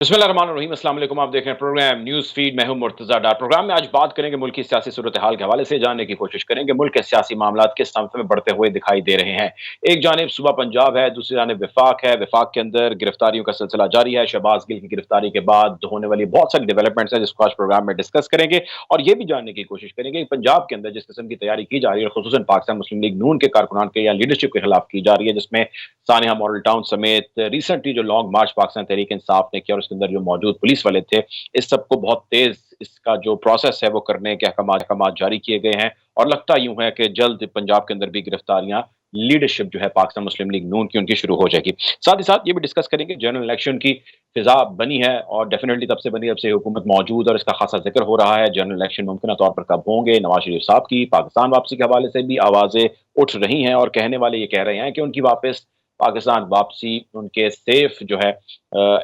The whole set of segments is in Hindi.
बिस्मिल्लाहिर्रहमानिर्रहीम, अस्सलाम वालेकुम। आप देख रहे हैं प्रोग्राम न्यूज़ फीड। मैं हूं मुर्तज़ा डार। प्रोग्राम में आज बात करेंगे मुल्क की सियासी सूरत हाल के हवाले से, जानने की कोशिश करेंगे मुल्क के सियासी मामलात किस समत में बढ़ते हुए दिखाई दे रहे हैं। एक जानिब सूबा पंजाब है, दूसरी जानिब विफाक है। विफाक के अंदर गिरफ्तारियों का सिलसिला जारी है। शहबाज गिल की गिरफ्तारी के बाद होने वाली बहुत सारी डेवलपमेंट्स हैं, जिसको आज प्रोग्राम में डिस्कस करेंगे और ये भी जानने की कोशिश करेंगे कि पंजाब के अंदर जिस किस्म की तैयारी की जा रही है, खुसूसन पाकिस्तान मुस्लिम लीग नून के कारकुनान के या लीडरशिप के खिलाफ की जा रही है, जिसमें सानिया मॉडल टाउन समेत रिसेंटली जो लॉन्ग मार्च पाकिस्तान तहरीक इंसाफ ने किया और उसके अंदर जो मौजूद पुलिस वाले थे, इस सबको बहुत तेज इसका जो प्रोसेस है वो करने के अहकाम जारी किए गए हैं और लगता यूं है कि जल्द पंजाब के अंदर भी गिरफ्तारियां लीडरशिप जो है पाकिस्तान मुस्लिम लीग नून की उनकी शुरू हो जाएगी। साथ ही साथ ये भी डिस्कस करेंगे जनरल इलेक्शन की फिजा बनी है और डेफिनेटली तब से बनी जब से हुकूमत मौजूद और इसका खासा जिक्र हो रहा है। जनरल इलेक्शन मुमकिन तौर पर कब होंगे, नवाज शरीफ साहब की पाकिस्तान वापसी के हवाले से भी आवाजें उठ रही हैं और कहने वाले ये कह रहे हैं कि उनकी वापस पाकिस्तान वापसी उनके सेफ जो है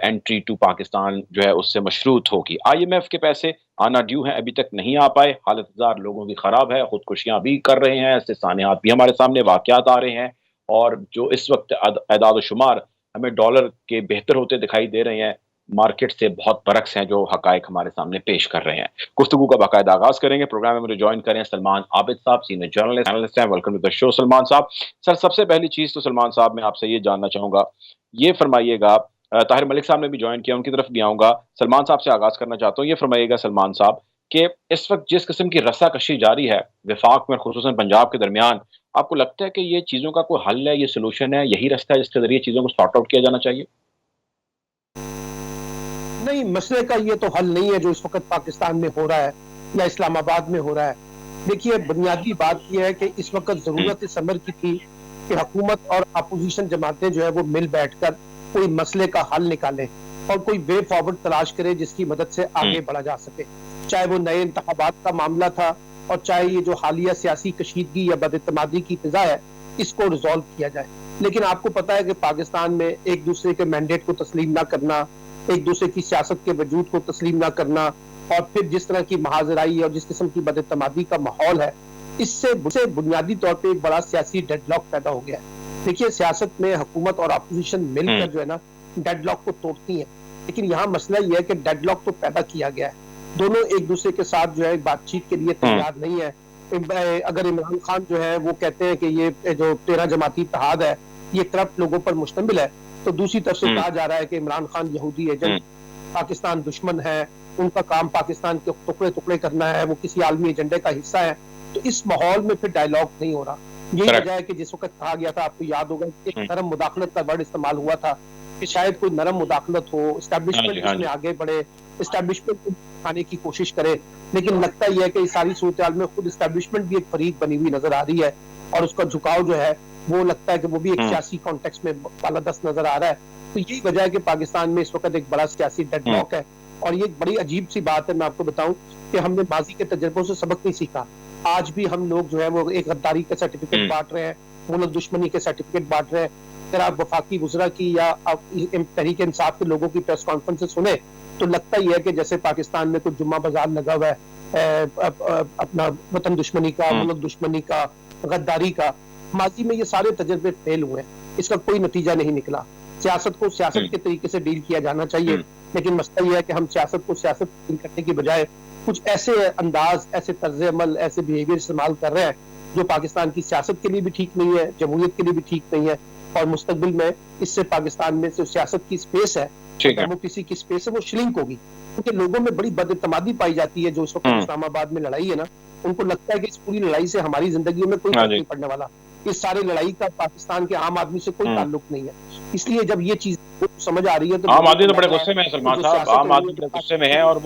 एंट्री टू पाकिस्तान जो है उससे मशरूत होगी। आईएमएफ के पैसे आना ड्यू है, अभी तक नहीं आ पाए। हालत हजार लोगों की खराब है, खुदकुशियां भी कर रहे हैं, ऐसे सानियात भी हमारे सामने वाकयात आ रहे हैं और जो इस वक्त एदाद शुमार हमें डॉलर के बेहतर होते दिखाई दे रहे हैं, मार्केट से बहुत बरक्स हैं जो हकायक हमारे सामने पेश कर रहे हैं। गुफ्तगू का बाकायदा आगाज करेंगे। प्रोग्राम में मुझे ज्वाइन करें सलमान आबिद साहब, सीनियर जर्नलिस्ट हैं। Welcome to the show Salman साहब। सर, सबसे पहली चीज तो सलमान साहब मैं आपसे ये जानना चाहूंगा, ये फरमाइएगा, ताहिर मलिक साहब ने भी ज्वाइन किया, उनकी तरफ भी आऊंगा। सलमान साहब से आगाज करना चाहता हूँ, ये फरमाइएगा सलमान साहब कि इस वक्त जिस किस्म की रस्साकशी जारी है विफाक में खुसूसन पंजाब के दरमियान, आपको लगता है कि ये चीजों का कोई हल है, ये सोल्यूशन है, यही रास्ता है जिसके जरिए चीजों को सॉर्ट आउट किया जाना चाहिए? नहीं, मसले का ये तो हल नहीं है जो इस वक्त पाकिस्तान में हो रहा है या इस्लामाबाद में हो रहा है। देखिए, बुनियादी बात यह है कि इस वक्त जरूरत इस अमर की थी कि हुकूमत और अपोजिशन जमातें जो है वो मिल बैठकर कोई मसले का हल निकालें और कोई वे फॉरवर्ड तलाश करे जिसकी मदद से आगे बढ़ा जा सके। चाहे वो नए इंतखाबात का मामला था और चाहे ये जो हालिया सियासी कशीदगी या बदइतमादी की फिजा है, इसको रिजॉल्व किया जाए। लेकिन आपको पता है कि पाकिस्तान में एक दूसरे के मैंडेट को तस्लीम ना करना, एक दूसरे की सियासत के वजूद को तस्लीम ना करना और फिर जिस तरह की महाजराई और जिस किस्म की बदतमादी का माहौल है, इससे बुनियादी तौर पे एक बड़ा सियासी डेडलॉक पैदा हो गया है। देखिए, सियासत में हुकूमत और अपोजिशन मिलकर जो है ना डेडलॉक को तोड़ती है, लेकिन यहाँ मसला यह है कि डेडलॉक तो पैदा किया गया है। दोनों एक दूसरे के साथ जो है बातचीत के लिए तैयार नहीं है। अगर इमरान खान जो है वो कहते हैं कि ये जो 13 जमाती इत्तेहाद है ये करप्ट लोगों पर मुश्तमिल है, तो दूसरी तरफ से कहा जा रहा है कि इमरान खान यहूदी एजेंट, पाकिस्तान दुश्मन है, उनका काम पाकिस्तान के टुकड़े टुकड़े करना है, वो किसी आलमी एजेंडे का हिस्सा है। तो इस माहौल में फिर डायलॉग नहीं हो रहा। यही वजह है कि जिस वक्त कहा गया था, आपको याद होगा, एक नरम मुदाखलत का वर्ड इस्तेमाल हुआ था कि शायद कोई नरम मुदाखलत हो, एस्टैब्लिशमेंट इसमें आगे बढ़े, एस्टैब्लिशमेंट को आने की कोशिश करे। लेकिन लगता यह है कि इस सारी सूरत में खुद एस्टैब्लिशमेंट भी एक फरीक बनी हुई नजर आ रही है और उसका झुकाव जो है वो लगता है कि वो भी एक सियासी कॉन्टेक्स्ट में बालादस्त नजर आ रहा है। तो यही वजह है कि पाकिस्तान में इस वक्त एक बड़ा सियासी डेडलॉक है और ये एक बड़ी अजीब सी बात है। मैं आपको बताऊं कि हमने माजी के तजर्बों से सबक नहीं सीखा। आज भी हम लोग जो है वो एक गद्दारी के सर्टिफिकेट बांट रहे हैं, मुल्क दुश्मनी के सर्टिफिकेट बांट रहे हैं। अगर आप वफाकी वुज़रा की या तहरीक इंसाफ के लोगों की प्रेस कॉन्फ्रेंस सुने तो लगता ही है कि जैसे पाकिस्तान में कोई जुम्मा बाजार लगा हुआ है अपना वतन दुश्मनी का, मुल्क दुश्मनी का, गद्दारी का। माजी में ये सारे तजर्बे फेल हुए हैं, इसका कोई नतीजा नहीं निकला। सियासत को सियासत के तरीके से डील किया जाना चाहिए, लेकिन मसला यह है कि हम सियासत को सियासत डील करने की बजाय कुछ ऐसे अंदाज, ऐसे तर्ज अमल, ऐसे बिहेवियर इस्तेमाल कर रहे हैं जो पाकिस्तान की सियासत के लिए भी ठीक नहीं है, जमहूरियत के लिए भी ठीक नहीं है और मुस्तकबिल में इससे पाकिस्तान में जो सियासत की स्पेस है, डेमोक्रेसी की स्पेस है, वो श्रिंक होगी। क्योंकि लोगों में बड़ी बदइतमादी पाई जाती है। जो इस वक्त इस्लामाबाद में लड़ाई है ना, उनको लगता है कि इस पूरी लड़ाई से हमारी जिंदगी में कोई फर्क नहीं पड़ने वाला। इस सारे लड़ाई का पाकिस्तान के आम आदमी से कोई ताल्लुक नहीं है। इसलिए जब ये चीज समझ आ रही है तो आम आदमी तो बड़े गुस्से में है सलमान साहब, आम आदमी बड़े गुस्से में है और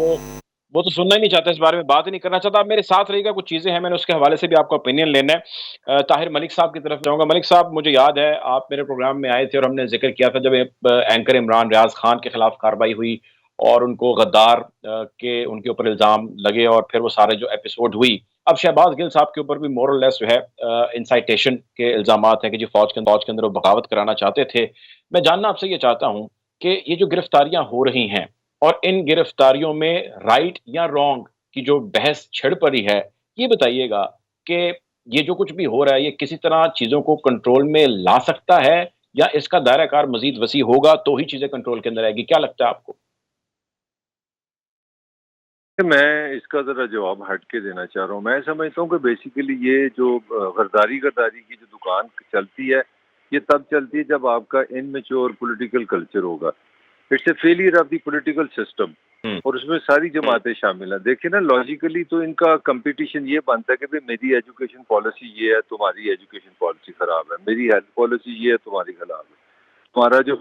वो तो सुनना ही नहीं चाहता, इस बारे में बात ही नहीं करना चाहता। आप मेरे साथ रहिएगा, कुछ चीजें हैं, मैंने उसके हवाले से भी आपका ओपिनियन लेना है। ताहिर मलिक साहब की तरफ जाऊंगा। मलिक साहब, मुझे याद है आप मेरे प्रोग्राम में आए थे और हमने जिक्र किया था जब एंकर इमरान रियाज खान के खिलाफ कार्रवाई हुई और उनको गद्दार के उनके ऊपर इल्जाम लगे और फिर वो सारे जो एपिसोड हुई। अब शहबाज गिल साहब के ऊपर भी मोरल लेस जो है इंसाइटेशन के इल्जाम हैं कि जो फौज के अंदर वो बगावत कराना चाहते थे। मैं जानना आपसे ये चाहता हूँ कि ये जो गिरफ्तारियां हो रही हैं और इन गिरफ्तारियों में राइट या रॉन्ग की जो बहस छिड़ पड़ी है, ये बताइएगा कि ये जो कुछ भी हो रहा है ये किसी तरह चीजों को कंट्रोल में ला सकता है या इसका दायरा कार मजीद वसी होगा तो ही चीजें कंट्रोल के अंदर आएगी? क्या लगता है आपको? मैं इसका ज़रा जवाब हट के देना चाह रहा हूँ। मैं समझता हूँ कि बेसिकली ये जो गद्दारी की जो दुकान चलती है, ये तब चलती है जब आपका इनमैच्योर पॉलिटिकल कल्चर होगा। It's a failure of the political system और उसमें सारी जमातें शामिल हैं। देखिए ना, लॉजिकली तो इनका कंपटीशन ये बनता है कि भाई मेरी एजुकेशन पॉलिसी ये है, तुम्हारी एजुकेशन पॉलिसी खराब है, मेरी हेल्थ पॉलिसी ये है, तुम्हारी खराब है, तुम्हारा जो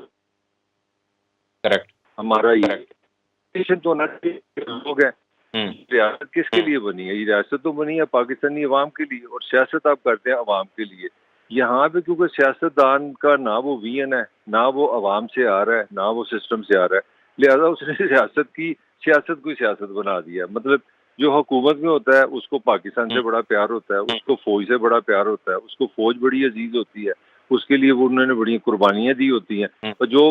करेक्ट हमारा ये कंपटीशन तो होना चाहिए। लोग हैं, रियासत किसके लिए बनी है? ये रियासत तो बनी है पाकिस्तानी अवाम के लिए और सियासत आप करते हैं अवाम के लिए। यहाँ पे क्योंकि सियासतदान का ना वो विजन है, ना वो अवाम से आ रहा है, ना वो सिस्टम से आ रहा है, लिहाजा उसने सियासत को सियासत बना दिया। मतलब जो हुकूमत में होता है उसको पाकिस्तान से बड़ा प्यार होता है, उसको फौज से बड़ा प्यार होता है, उसको फौज बड़ी अजीज होती है, उसके लिए वो उन्होंने बड़ी कुर्बानियां दी होती हैं। और जो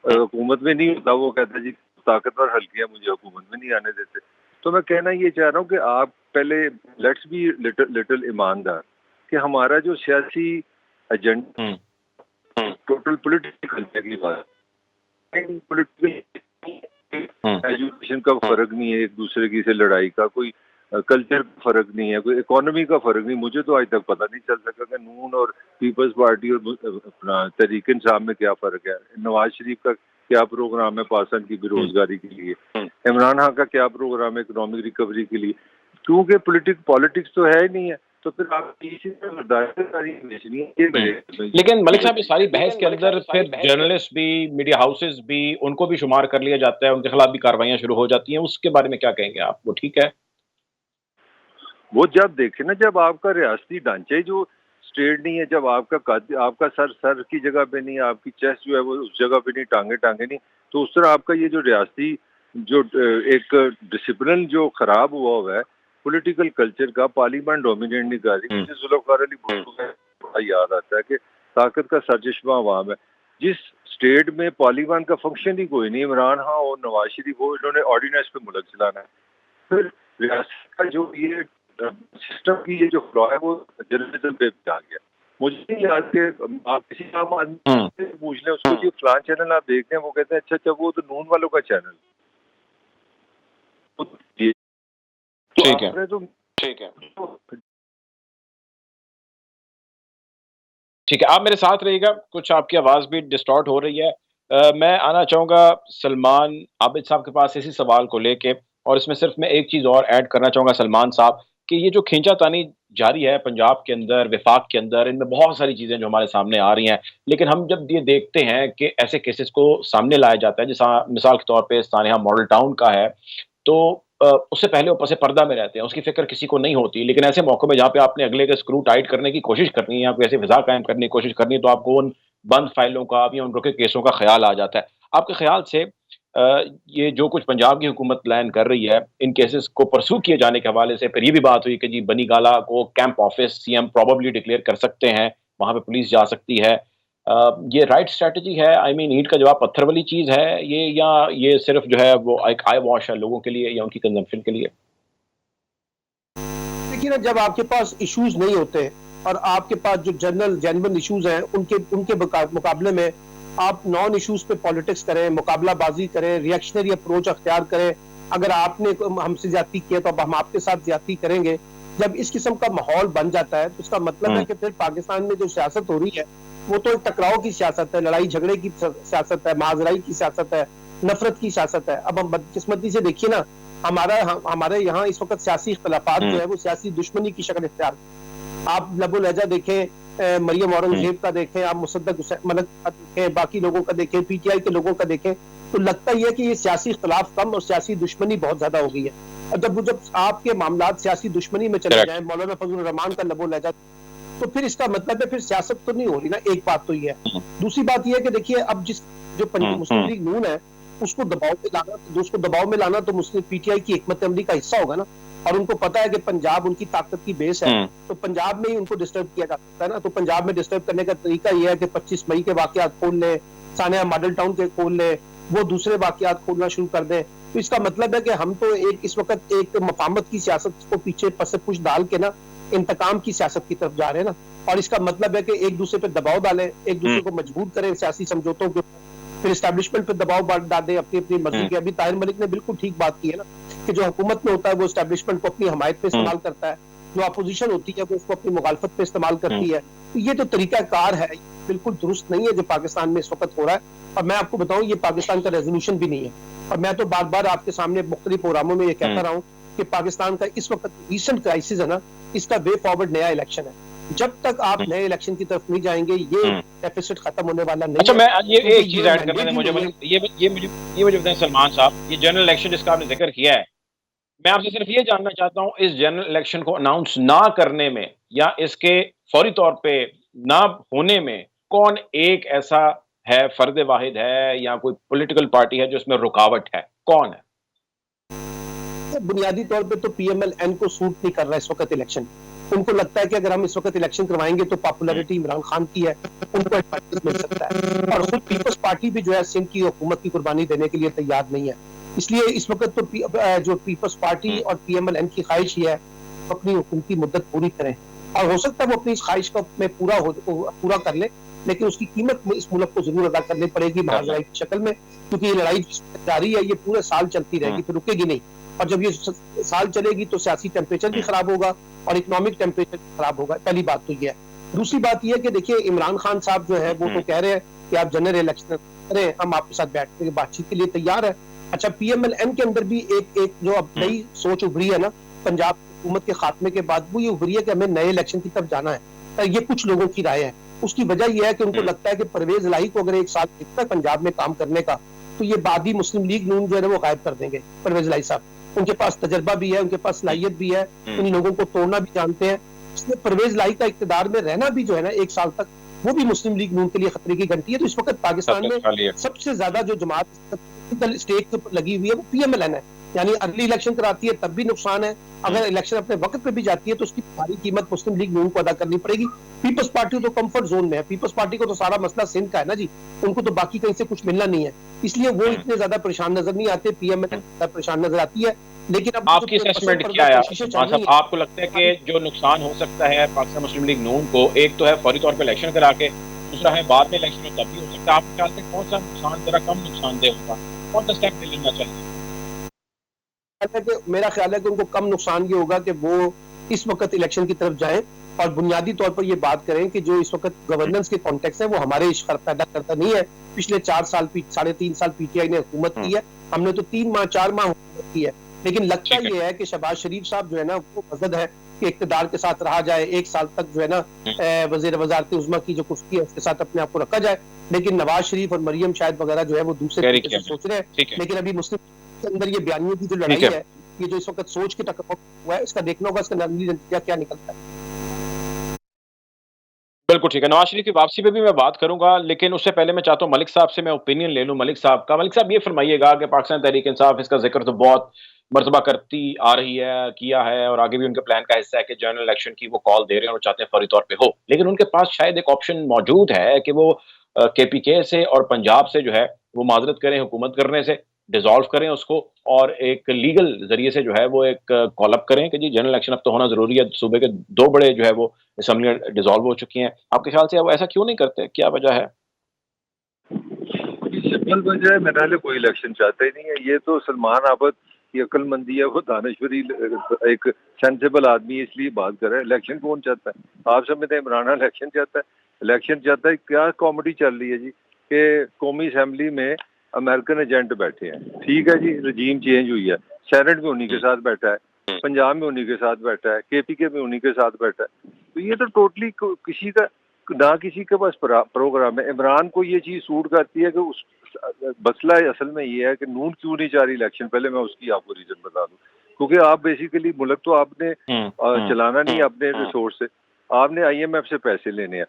हुकूमत में नहीं होता वो कहता है जी ताकतवर हल्के हैं, मुझे हुकूमत में नहीं आने देते। तो मैं कहना ये चाह रहा हूँ कि आप पहले लेट्स बी लिटिल ईमानदार कि हमारा जो सियासी एजेंडा टोटल पॉलिटिकल की बात, एजुकेशन का फर्क नहीं है, एक दूसरे की से लड़ाई का कोई कल्चर का फर्क नहीं है, कोई इकोनॉमी का फर्क नहीं। मुझे तो आज तक पता नहीं चल सका कि नून और पीपल्स पार्टी और अपना तहरीक इंसाफ में क्या फर्क है, नवाज शरीफ का क्या प्रोग्राम है पाकिस्तान की बेरोजगारी के लिए, इमरान खान का क्या प्रोग्राम है इकोनॉमिक रिकवरी के लिए। क्योंकि पॉलिटिक्स तो है ही नहीं है, तो फिर आप लेकिन मलिक साहब, ये सारी बहस के अंदर फिर जर्नलिस्ट भी, मीडिया हाउसेस भी, उनको भी शुमार कर लिया जाता है, उनके खिलाफ भी कार्रवाइयां शुरू हो जाती हैं। उसके बारे में क्या कहेंगे आप? वो ठीक है? वो जब देखे ना, जब आपका रियासती ढांचे जो स्ट्रेट नहीं है, जब आपका सर की जगह पे नहीं, आपकी चेस्ट जो है वो उस जगह पे नहीं, टांगे नहीं, तो उस तरह आपका ये जो रियासती जो एक डिसिप्लिन जो खराब हुआ है पॉलिटिकल कल्चर का, पार्लियामेंट डोमिनेट नहीं कर रही। मुझे जुल्फ़िकार अली भुट्टो का बड़ा याद आता है कि ताकत का सरचश्मा अवाम है। जिस स्टेट में पार्लियामेंट का फंक्शन ही कोई नहीं, इमरान खान और नवाज शरीफ हो, इन्होंने ऑर्डिनेंस पे मुल्क चलाना है। फिर रियासत का जो ये सिस्टम की ये जो फ्लॉ है वो जर्नलिज्म पे आ गया। मुझे नहीं याद कि आप किसी आम आदमी से पूछ लें उसको जो फलान चैनल आप देखते हैं, वो कहते हैं अच्छा वो तो नून वालों का चैनल। ठीक है, ठीक है, ठीक है। आप मेरे साथ रहिएगा, कुछ आपकी आवाज़ भी डिस्टॉर्ट हो रही है। मैं आना चाहूँगा सलमान आबिद साहब के पास इसी सवाल को लेके, और इसमें सिर्फ मैं एक चीज़ और ऐड करना चाहूँगा सलमान साहब, कि ये जो खींचातानी जारी है पंजाब के अंदर, विफाक के अंदर, इनमें बहुत सारी चीज़ें जो हमारे सामने आ रही हैं। लेकिन हम जब ये देखते हैं कि ऐसे केसेस को सामने लाया जाता है, जैसा मिसाल के तौर पे सानेहा मॉडल टाउन का है, तो उससे पहले ऊपर से पर्दा में रहते हैं, उसकी फ़िक्र किसी को नहीं होती। लेकिन ऐसे मौकों में जहाँ पे आपने अगले के स्क्रू टाइट करने की कोशिश करनी है या कोई ऐसी फ़िज़ा कायम करने की कोशिश करनी है, तो आपको उन बंद फाइलों का या उन रुके केसों का ख़्याल आ जाता है। आपके ख़्याल से ये जो कुछ पंजाब की हुकूमत प्लान कर रही है, इन केसेस को परस्यू किए जाने के हवाले से फिर ये भी बात हुई कि जी बनीगाला को camp office CM probably declare कर सकते हैं, वहाँ पे पुलिस जा सकती है। ये राइट स्ट्रैटेजी है? आई मीन ईंट का जवाब पत्थर वाली चीज़ है ये, या ये सिर्फ़ जो है वो एक आई वॉश है लोगों के लिए या उनकी कंज़म्पशन के लिए? देखिए ना, जब आपके पास इश्यूज नहीं होते और आपके पास जो जेन्युइन इश्यूज हैं उनके उनके मुकाबले में आप नॉन इश्यूज पे पॉलिटिक्स करें, मुकाबलाबाजी करें, रिएक्शनरी अप्रोच अख्तियार करें। अगर आपने हमसे ज्यादती किया तो अब हम आपके साथ ज्यादती करेंगे। जब इस किस्म का माहौल बन जाता है तो उसका मतलब है कि फिर पाकिस्तान में जो सियासत हो रही है वो तो एक टकराव की सियासत है, लड़ाई झगड़े की सियासत है, माजराई की सियासत है, नफरत की सियासत है। अब हम बदकिस्मती से देखिए ना, हमारे यहाँ इस वक्त सियासी इख्तलाफात जो है वो सियासी दुश्मनी की शक्ल इख्तियार। आप लबो लहजा देखें, मरियम औरंगजेब का देखें, आप मुसद्दक मलिक का देखें, बाकी लोगों का देखें, पीटीआई के लोगों का देखें, तो लगता ही है कि ये सियासी इख्तलाफ कम और सियासी दुश्मनी बहुत ज्यादा हो गई है। और जब आपके मामलात सियासी दुश्मनी में चले जाए, मौलाना फजल रहमान का लबो लहजा, तो फिर इसका मतलब है फिर सियासत तो नहीं हो रही ना। एक बात तो ये है। दूसरी बात ये है कि देखिए, अब जो मुस्लिम लीग नून है उसको दबाव में लाना तो मुस्लिम पीटीआई की हिकमत अमली का हिस्सा होगा ना। और उनको पता है कि पंजाब उनकी ताकत की बेस है, तो पंजाब में ही उनको डिस्टर्ब किया जा सकता है ना। तो पंजाब में डिस्टर्ब करने का तरीका यह है कि 25 मई के वाकयात खोल ले, सानिया मॉडल टाउन के खोल ले, वो दूसरे वाकयात खोलना शुरू कर दें। तो इसका मतलब है कि हम तो इस वक्त एक मफामत की सियासत को पीछे पसे पुश डाल के ना इंतकाम की सियासत की तरफ जा रहे हैं ना। और इसका मतलब है कि एक दूसरे पे दबाव डालें, एक दूसरे को मजबूर करें सियासी समझौतों के, फिर एस्टैब्लिशमेंट पे दबाव डाल दे अपनी अपनी मर्जी के। अभी ताहिर मलिक ने बिल्कुल ठीक बात की है ना, कि जो हुकूमत में होता है वो एस्टैब्लिशमेंट को अपनी हमायत पे इस्तेमाल करता है, जो अपोजिशन होती है वो उसको अपनी मुखालफत पे इस्तेमाल करती है। तो ये तो तरीका कार है, बिल्कुल दुरुस्त नहीं है जो पाकिस्तान में इस वक्त हो रहा है। और मैं आपको बताऊं, ये पाकिस्तान का रेजोल्यूशन भी नहीं है। और मैं तो बार बार आपके सामने मुख्तलिफ प्रोग्रामों में ये कहता रहा हूँ कि पाकिस्तान का इस वक्त रीसेंट क्राइसिस है ना, इसका वे फॉरवर्ड नया इलेक्शन है। जब तक आप नए इलेक्शन की तरफ नहीं जाएंगे, ये डेफिसिट खत्म होने वाला नहीं अच्छा, है। मैं ये एक चीज ये ऐड करने दें मुझे, मुझे बताएं सलमान साहब, ये जनरल इलेक्शन जिसका आपने जिक्र किया है, मैं आपसे सिर्फ ये जानना चाहता हूं, इस जनरल इलेक्शन को अनाउंस ना करने में या इसके फौरी तौर पे ना होने में कौन एक ऐसा है, फर्द वाहिद है या कोई पॉलिटिकल पार्टी है जो इसमें रुकावट है, कौन है? तो बुनियादी तौर पे तो पीएमएल-एन को सूट नहीं कर रहा है इस वक्त इलेक्शन। उनको लगता है कि अगर हम इस वक्त इलेक्शन करवाएंगे तो पॉपुलैरिटी इमरान खान की है, उनको एडवांटेज मिल सकता है। और खुद पीपल्स पार्टी भी जो है सिंध की हुकूमत की कुर्बानी देने के लिए तैयार नहीं है। इसलिए इस वक्त तो जो पीपल्स पार्टी और पीएमएल-एन की ख्वाहिश ही है अपनी हुकूमती मुद्दत पूरी करें, और हो सकता है वो अपनी इस ख्वाहिश को में पूरा कर ले, लेकिन उसकी कीमत इस मुल्क को जरूर अदा करनी पड़ेगी महाज लड़ाई की शक्ल में, क्योंकि ये लड़ाई जारी है, ये पूरे साल चलती रहेगी, फिर रुकेगी नहीं। और जब ये साल चलेगी तो सियासी टेम्परेचर भी खराब होगा और इकोनॉमिक टेम्परेचर खराब होगा। पहली बात तो ये है। दूसरी बात ये है कि देखिए, इमरान खान साहब जो है वो तो कह रहे हैं कि आप जनरल इलेक्शन करें, हम आपके साथ बैठने की बातचीत के लिए तैयार है। अच्छा, पीएमएल-एन के अंदर भी एक जो अब नई सोच उभरी है ना पंजाब हुकूमत के खात्मे के बाद, वो ये उभरी है कि हमें नए इलेक्शन की तरफ जाना है। ये कुछ लोगों की राय है। उसकी वजह यह है कि उनको लगता है कि परवेज इलाही को अगर एक साल मिलता है पंजाब में काम करने का, तो ये बादी मुस्लिम लीग नून जो है वो गायब कर देंगे परवेज इलाही साहब। उनके पास तजर्बा भी है, उनके पास सलाहियत भी है, उन लोगों को तोड़ना भी जानते हैं। इसलिए परवेज इलाही का इक़्तिदार में रहना भी जो है ना एक साल तक, वो भी मुस्लिम लीग नून के लिए खतरे की घंटी है। तो इस वक्त पाकिस्तान में सबसे ज्यादा जो जमात स्टेक लगी हुई है वो पीएमएल-एन है। यानी अर्ली इलेक्शन कराती है तब भी नुकसान है, अगर इलेक्शन अपने वक्त पे भी जाती है तो उसकी भारी कीमत मुस्लिम लीग नून को अदा करनी पड़ेगी। पीपल्स पार्टी तो कंफर्ट जोन में है, पीपल्स पार्टी को तो सारा मसला सिंध का है ना जी, उनको तो बाकी कहीं से कुछ मिलना नहीं है, इसलिए वो इतने ज्यादा परेशान नजर नहीं आते। पीएमएल परेशान नजर आती है। लेकिन अब आपकी असेसमेंट क्या है साहब? आपको लगता है कि जो नुकसान हो सकता है पाकिस्तान मुस्लिम लीग नून को, एक तो है फौरी तौर पर इलेक्शन करा के, दूसरा है बाद में इलेक्शन में तब भी हो सकता है, आपके ख्याल से कौन सा नुकसान जरा कम नुकसानदेह होगा, कौन सा स्टेप लेना चाहिए? मेरा ख्याल है कि उनको कम नुकसान ये होगा कि वो इस वक्त इलेक्शन की तरफ जाएं और बुनियादी तौर पर ये बात करें कि जो इस वक्त गवर्नेंस के कॉन्टेक्स्ट है वो हमारे इश्क पैदा करता नहीं है। पिछले 4 साल 3.5 साल पीटीआई ने हुकूमत की है, हमने तो 3 माह 4 माह हुकूमत की है। लेकिन लगता ये है कि शहबाज शरीफ साहब जो है ना वो मकसद है कि इक़्तिदार के साथ रहा जाए, 1 साल तक जो है ना वज़ीर वज़ारत उज़्मा की जो कुर्सी है उसके साथ अपने आप को रखा जाए। लेकिन नवाज शरीफ और मरियम शायद वगैरह जो है वो दूसरे तरीके से सोच रहे हैं। लेकिन अभी मुस्लिम के अंदर ये बयानियों की जो लड़ाई है, ये जो इस वक्त सोच के टकराव हुआ है, इसका देखना होगा इसका नतीजा क्या निकलता है। बिल्कुल ठीक है। नवाज शरीफ की वापसी पे भी मैं बात करूंगा, लेकिन उससे पहले मैं चाहता हूं मलिक साहब से मैं ओपिनियन ले लूं, मलिक साहब का। मलिक साहब, ये फरमाइएगा कि पाकिस्तान तहरीक इंसाफ, इसका जिक्र तो बहुत मर्तबा करती आ रही है, किया है, और आगे भी उनके प्लान का हिस्सा है कि जनरल इलेक्शन की वो कॉल दे रहे हैं और चाहते हैं फौरी तौर पे हो। लेकिन उनके पास शायद एक ऑप्शन मौजूद है कि वो केपीके से और पंजाब से जो है वो माजरत करें हुकूमत करने से, डिसॉल्व करें उसको, और एक लीगल जरिए से जो है वो एक कॉल अप करें कि जी जनरल इलेक्शन अब तो होना जरूरी है। सूबे के 2 बड़े जो है वो असेंबली डिसॉल्व हो चुकी हैं। आपके ख्याल से वो ऐसा क्यों नहीं करते, क्या वजह है? सिंपल वजह है, मेरे ख्याल कोई इलेक्शन चाहते ही नहीं है। ये तो सलमान आबद की अक्लमंदी है, वो दानश्वरी एक सेंसेबल आदमी इसलिए बात कर रहा है। इलेक्शन कौन चाहता है? आप समझते हैं इमरान इलेक्शन चाहता है? इलेक्शन चाहता है, क्या कॉमेडी चल रही है जी कि कौमी असेंबली में अमेरिकन एजेंट बैठे हैं। ठीक है जी, रजीम चेंज हुई है, सेनेट में उन्हीं के साथ बैठा है, पंजाब में उन्हीं के साथ बैठा है, केपीके में उन्हीं के साथ बैठा है। तो ये तो टोटली किसी का ना किसी के पास प्रोग्राम है। इमरान को ये चीज सूट करती है कि उस मसला असल में ये है कि नून क्यों नहीं जा रही इलेक्शन। पहले मैं उसकी आपको रीजन बता दूं, क्योंकि आप बेसिकली मुल्क तो आपने चलाना नहीं अपने रिसोर्स से, आपने आईएमएफ से पैसे लेने हैं।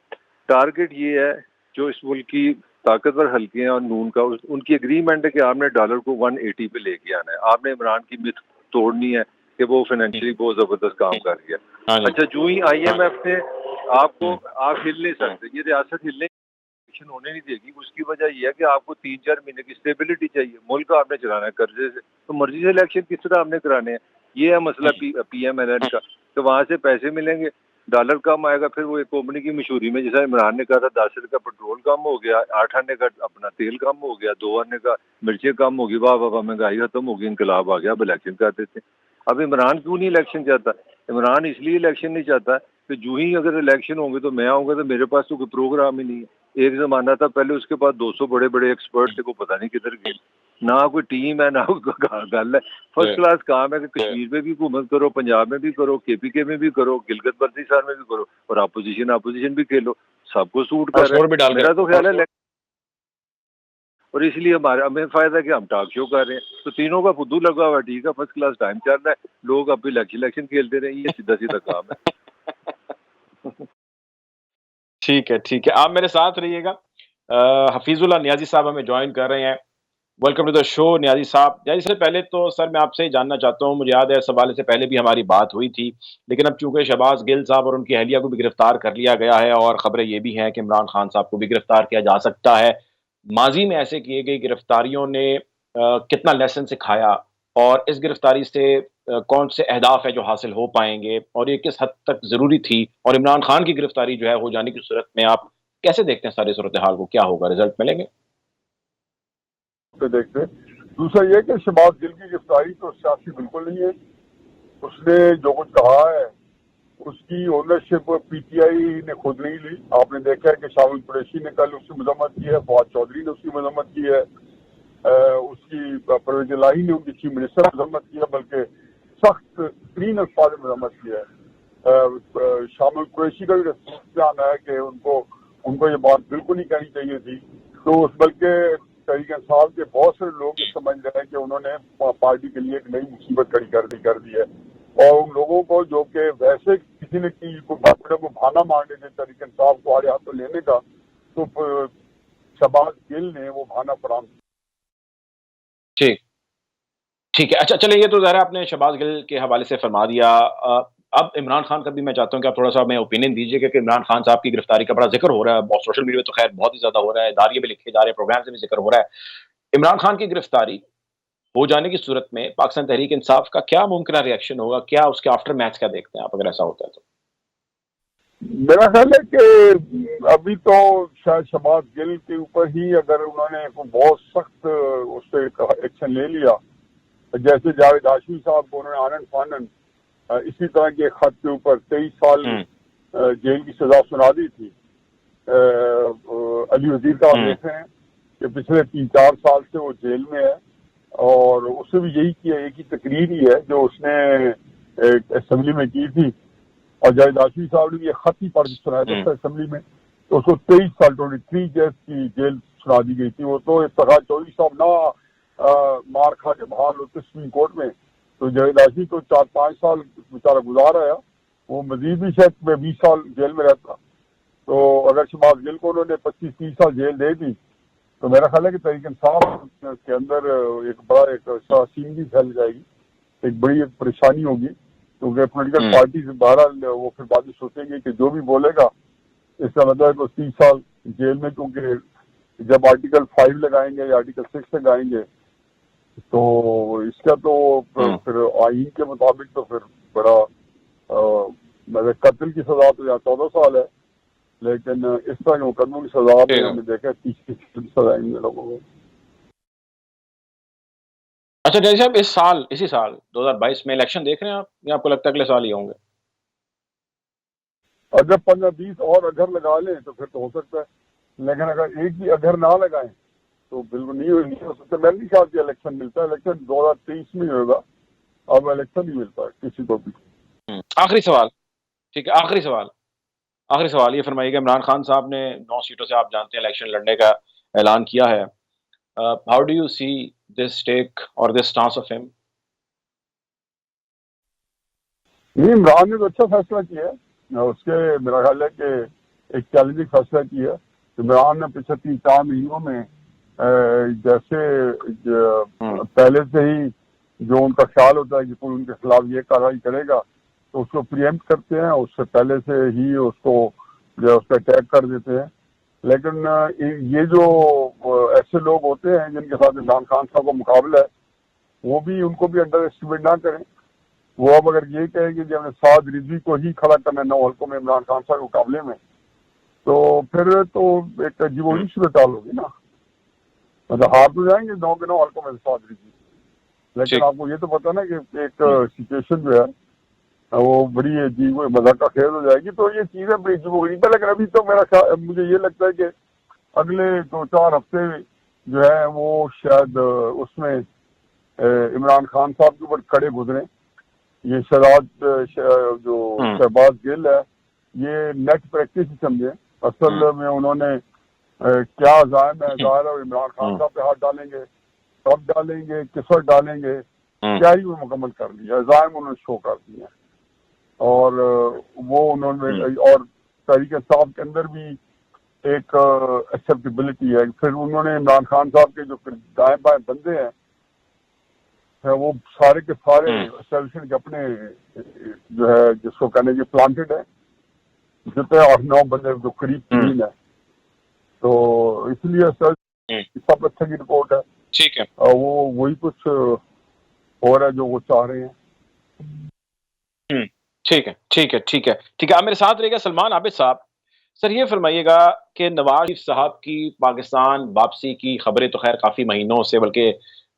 टारगेट ये है जो इस मुल्क की ताकतवर हल्के हैं और नून का, उनकी एग्रीमेंट है कि आपने डॉलर को 180 पे लेके आना है। आपने इमरान की मिथ तोड़नी है कि वो फाइनेंशियली बहुत जबरदस्त काम कर गया। अच्छा, जो ही आईएमएफ ने आपको, आप हिल नहीं सकते, ये रियासत हिलने होने नहीं देगी। उसकी वजह यह है कि आपको 3-4 महीने की स्टेबिलिटी चाहिए। मुल्क आपने चलाना है कर्जे से, तो मर्जी से इलेक्शन किस तरह आपने कराने हैं। ये है मसला पीएमएलएन का। तो वहां से पैसे मिलेंगे, डॉलर कम आएगा, फिर वो एक कंपनी की मशहूरी में, जैसा इमरान ने कहा था 10 रुपये का पेट्रोल कम हो गया, 8 आने का अपना तेल कम हो गया, 2 आने का मिर्चें कम होगी, वाह वाह वाह महंगाई खत्म होगी, इनकलाब आ गया, अब इलेक्शन करते थे। अब इमरान क्यों नहीं इलेक्शन चाहता? इमरान इसलिए इलेक्शन नहीं चाहता कि जो ही अगर इलेक्शन होंगे तो मैं आऊँगा तो मेरे पास तो कोई प्रोग्राम ही नहीं है। एक ज़माना था पहले उसके पास 200 बड़े बड़े एक्सपर्ट थे, को पता नहीं किधर गए, ना कोई टीम है ना कोई गल है। फर्स्ट क्लास काम है कि कश्मीर में भी हुकूमत करो, पंजाब में भी करो, KPK में भी करो, गिलगित बल्तिस्तान में भी करो, और अपोजिशन भी खेलो, सबको सूट कर रहा है। मेरा तो ख्याल है, और इसलिए हमें फायदा है कि हम टॉक शो कर रहे हैं, तो तीनों का फुद्दू लगा हुआ है, ठीक है, फर्स्ट क्लास टाइम चल रहा है, लोग अब इलेक्शन खेलते रहे, ये सीधा सीधा काम है। ठीक है, आप मेरे साथ रहिएगा। हफीजुल्लाह नियाजी साहब हमें ज्वाइन कर रहे हैं। Welcome to the show Niazi साहब। नियाजी साहब, पहले तो सर मैं आपसे ही जानना चाहता हूँ, मुझे याद है इस हवाले से पहले भी हमारी बात हुई थी, लेकिन अब चूंकि शहबाज गिल साहब और उनकी अहलिया को भी गिरफ्तार कर लिया गया है और खबरें ये भी हैं कि इमरान खान साहब को भी गिरफ्तार किया जा सकता है। माजी में ऐसे किए गई गिरफ्तारियों ने कितना लेसन सिखाया, और इस गिरफ्तारी से कौन से अहदाफ है जो हासिल हो पाएंगे, और ये किस हद तक जरूरी थी, और इमरान खान की गिरफ्तारी जो है हो जाने की सूरत में आप कैसे देखते हैं सारी सूरत हाल को, क्या होगा, रिजल्ट मिलेंगे? देखते। दूसरा ये कि शहबाज गिल की गिरफ्तारी तो सियासी बिल्कुल नहीं है। उसने जो कुछ कहा है उसकी ओनरशिप PTI ने खुद नहीं ली। आपने देखा है कि शामिल कुरैशी ने कल उसकी मजम्मत की है, फवाद चौधरी ने उसकी मजम्मत की है, उसकी परवेज इलाही ने उनकी चीफ मिनिस्टर मजम्मत की है, बल्कि सख्त तरीन अल्फाज में मजम्मत की है। शामिल कुरैशी का भी बयान है कि उनको ये बात बिल्कुल नहीं कहनी चाहिए थी। तो बल्कि तहरीक इंसाफ के बहुत सारे लोग ये समझ रहे हैं कि उन्होंने पार्टी के लिए एक नई मुसीबत खड़ी कर दी है, और उन लोगों को जो कि वैसे किसी ने को बहाना मांगे थे तहरीक इंसाफ को आड़े हाथों लेने का, तो शहबाज गिल ने वो बहाना फराहम किया। ठीक है। अच्छा, चलिए, ये तो ज़ाहिर है आपने शहबाज गिल के हवाले से फरमा दिया। अब इमरान खान का भी मैं चाहता हूँ कि आप थोड़ा सा हमें ओपिनियन दीजिए, क्योंकि इमरान खान साहब की गिरफ्तारी का बड़ा जिक्र हो रहा है, बहुत सोशल मीडिया में तो खैर बहुत ही ज्यादा हो रहा है, दारिये भी लिखे जा रहे हैं, प्रोग्राम से भी जिक्र हो रहा है। इमरान खान की गिरफ्तारी हो जाने की सूरत में पाकिस्तान तहरीक इंसाफ का क्या मुमकिन रिएक्शन होगा, क्या उसके आफ्टर मैच क्या देखते हैं आप, अगर ऐसा होता है तो? मेरा ख्याल है कि अभी तो शायद शहबाज गिल के ऊपर ही अगर उन्होंने बहुत सख्त उस पर एक्शन ले लिया, जैसे जावेद हाशमी साहब को उन्होंने आनन फानन इसी तरह के खत के ऊपर 23 साल जेल की सजा सुना दी थी। अली वजीर का आप देख रहे हैं कि पिछले 3-4 साल से वो जेल में है, और उससे भी यही किया, एक ही तकरीर ही है जो उसने असेंबली में की थी, और जावेद हाशमी साहब ने भी ये खत ही पढ़ सुनाया था असेंबली में, तो उसको 23 साल 23 ईयर्स की जेल सुना दी गई थी। वो तो प्रकाश चौधरी साहब ना मार खा के बाहर होते सुप्रीम कोर्ट में, तो जावेद हाशमी तो 4-5 साल बेचारा गुजार आया, वो मजीद भी शायद 20 साल जेल में रहता। तो अगर शहबाज गिल को उन्होंने 25-30 साल जेल दे दी, तो मेरा ख्याल है कि तहरीक इंसाफ के अंदर एक बड़ा एक सीन भी फैल जाएगी, एक बड़ी एक परेशानी होगी, क्योंकि पोलिटिकल पार्टी से बहरहाल वो फिर बाद में सोचेंगे कि जो भी बोलेगा इसका मतलब है तो 30 साल जेल में, क्योंकि जब आर्टिकल 5 लगाएंगे या आर्टिकल 6 लगाएंगे तो इसका तो फिर आईन के मुताबिक तो फिर बड़ा मतलब कत्ल की सजा तो यहाँ 14 साल है, लेकिन इस तरह के मुकदमों की सजा भी हमने देखा 30 सजा इन लोगों को। अच्छा जैसे आप इसी साल 2022 में इलेक्शन देख रहे हैं आप, या आपको लगता है अगले साल ही होंगे? अगर 15-20 और अगर लगा लें तो फिर तो हो सकता है, लेकिन अगर एक भी अगर ना लगाएं तो बिल्कुल नहीं हो सकता। मैं नहीं ख्याल कि इलेक्शन मिलता है, इलेक्शन 2023 में होगा, अब इलेक्शन नहीं मिलता है किसी को भी। आखिरी सवाल, ठीक है, आखिरी सवाल ये फरमाइएगा, इमरान खान साहब ने 9 सीटों से आप जानते हैं इलेक्शन लड़ने का ऐलान किया है। How do you see this take और this stance of him? Imran ने तो अच्छा फैसला किया है, उसके मेरा ख्याल है कि एक चैलेंजिंग फैसला किया। इमरान ने पिछले 3-4 महीनों में जैसे पहले से ही जो उनका ख्याल होता है कि कोई उनके खिलाफ ये कार्रवाई करेगा तो उसको प्रिएम्प्ट करते हैं, उससे पहले से ही उसको जो उसका अटैक कर देते हैं। लेकिन ये जो ऐसे लोग होते हैं जिनके साथ इमरान खान साहब का मुकाबला है, वो भी उनको भी अंडर एस्टिमेट ना करें। वो अब अगर ये कहेंगे कि हमने साद रिजवी को ही खड़ा करना है 9 हल्कों में इमरान खान साहब के मुकाबले में, तो फिर तो एक अजीबोगरीब सूरत हाल होगी ना। मतलब हार तो जाएंगे 9 के 9 हल्कों में साद रिजवी, लेकिन आपको ये तो पता ना कि एक सिचुएशन जो है वो बड़ी अजीब मजाक का खेल हो जाएगी। तो ये चीजें बड़ी अजीबोगरीब है, लेकिन अभी तो मुझे ये लगता है कि अगले 2-4 हफ्ते जो है वो शायद उसमें इमरान खान साहब के ऊपर खड़े गुजरे। ये जो शहबाज गिल है ये नेट प्रैक्टिस ही समझे, असल में उन्होंने क्या अज़ाइम है ज़ाहिर है इमरान खान साहब पे हाथ डालेंगे, कब डालेंगे, किस वक्त डालेंगे, क्या ही वो मुकम्मल कर लिया, अज़ाइम उन्होंने शो कर दिया। और वो उन्होंने और तहरीक इंसाफ के अंदर भी एक एक्सेप्टेबिलिटी है। फिर उन्होंने इमरान खान साहब के जो दाएं बाएं बंदे हैं वो सारे के सारे एस्टेब्लिशमेंट के अपने जो है जिसको कहने की प्लांटेड है, जितने 8-9 बंदे जो करीब 3 है, तो इसलिए सब अच्छा की रिपोर्ट है। ठीक है, वो वही कुछ हो रहा है जो वो चाह रहे हैं। ठीक है, ठीक है, ठीक है, ठीक है। आप मेरे साथ रहिएगा सलमान आबिद साहब। सर ये फरमाइएगा कि नवाज शरीफ साहब की पाकिस्तान वापसी की खबरें तो खैर काफी महीनों से बल्कि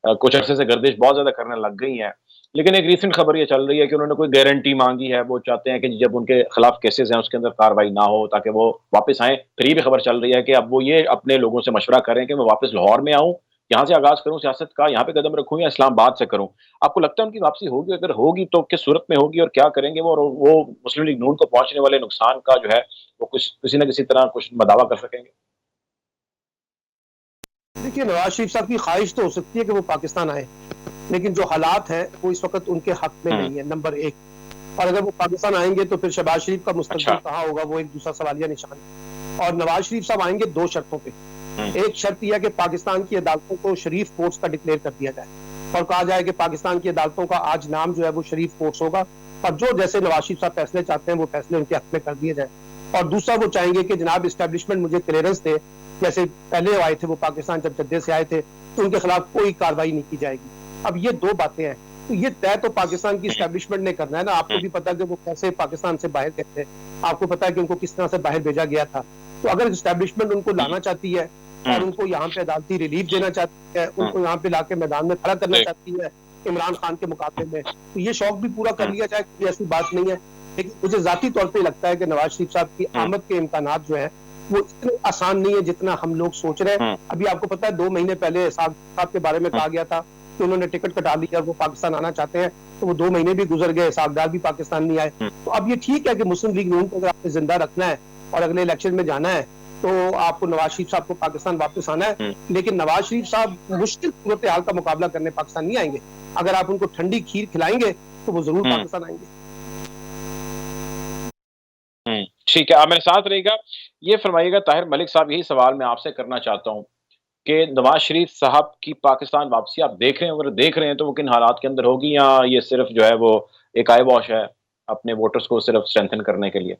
कुछ अरसे से गर्दिश बहुत ज्यादा करने लग गई हैं, लेकिन एक रीसेंट खबर ये चल रही है कि उन्होंने कोई गारंटी मांगी है। वो चाहते हैं कि जब उनके खिलाफ केसेस हैं उसके अंदर कार्रवाई ना हो ताकि वो वापस आए। फिर ये भी खबर चल रही है कि अब वो ये अपने लोगों से मशवरा करें कि मैं वापस लाहौर में आऊं, यहाँ से आगाज करूं सियासत का, यहाँ पे कदम रखूं या इस्लामाबाद से करूं। आपको लगता है उनकी वापसी होगी? अगर होगी तो किस सूरत में होगी और क्या करेंगे वो, और वो मुस्लिम लीग नून को पहुंचने वाले नुकसान का जो है वो कुछ किसी न किसी तरह कुछ दावा कर सकेंगे? देखिए, नवाज शरीफ साहब की ख्वाहिश तो हो सकती है कि वो पाकिस्तान आए, लेकिन जो हालात हैं वो इस वक्त उनके हक में नहीं है, नंबर 1। और अगर वो पाकिस्तान आएंगे तो फिर शहबाज शरीफ का मुस्तकबिल कहाँ होगा, वो एक दूसरा सवालिया निशान है। और नवाज शरीफ साहब आएंगे 2 शर्तों पे। एक शर्त यह है कि पाकिस्तान की अदालतों को शरीफ कोर्ट्स का डिक्लेयर कर दिया जाए और कहा जाए कि पाकिस्तान की अदालतों का आज नाम जो है वो शरीफ कोर्ट्स होगा, और जो जैसे नवाज शरीफ साहब फैसले चाहते हैं वो फैसले उनके हक में कर दिए जाए। और दूसरा, वो चाहेंगे कि जनाब इस्टेब्लिशमेंट मुझे क्लियरेंस दे, जैसे पहले आए थे वो पाकिस्तान जब जद्दे से आए थे, तो उनके खिलाफ कोई कार्रवाई नहीं की जाएगी। अब ये 2 बातें हैं, तो ये तय तो पाकिस्तान की इस्टेब्लिशमेंट ने करना है ना। आपको भी पता है कि वो कैसे पाकिस्तान से बाहर गए थे, आपको पता है कि उनको किस तरह से बाहर भेजा गया था। तो अगर इस्टेब्लिशमेंट उनको लाना चाहती है और उनको यहाँ पे अदालती रिलीफ देना चाहती है, उनको यहाँ पे लाके मैदान में खड़ा करना चाहती है इमरान खान के मुकाबले में, तो ये शौक भी पूरा कर लिया जाए, कोई ऐसी बात नहीं है। लेकिन मुझे जाती तौर पे लगता है कि नवाज शरीफ साहब की आमद के इम्कानात जो है वो इतने आसान नहीं है जितना हम लोग सोच रहे हैं। अभी आपको पता है 2 महीने पहले साहब के बारे में कहा गया था कि उन्होंने टिकट कटा ली और वो पाकिस्तान आना चाहते हैं, तो वो 2 महीने भी गुजर गए, सागदार भी पाकिस्तान नहीं आए। तो अब ये ठीक है कि मुस्लिम लीग नून को अगर आपने जिंदा रखना है और अगले इलेक्शन में जाना है तो आपको नवाज शरीफ साहब को पाकिस्तान वापस आना है, लेकिन नवाज शरीफ साहब मुश्किल सूरत हाल का मुकाबला करने पाकिस्तान नहीं आएंगे। अगर आप उनको ठंडी खीर खिलाएंगे तो वो जरूर पाकिस्तान आएंगे। ठीक है, आप मेरे साथ रहिएगा। ये फरमाइएगा ताहिर मलिक साहब, यही सवाल मैं आपसे करना चाहता हूँ कि नवाज शरीफ साहब की पाकिस्तान वापसी आप देख रहे हैं, अगर देख रहे हैं तो वो किन हालात के अंदर होगी, या ये सिर्फ जो है वो एक आई वॉश है अपने वोटर्स को सिर्फ स्ट्रेंथन करने के लिए?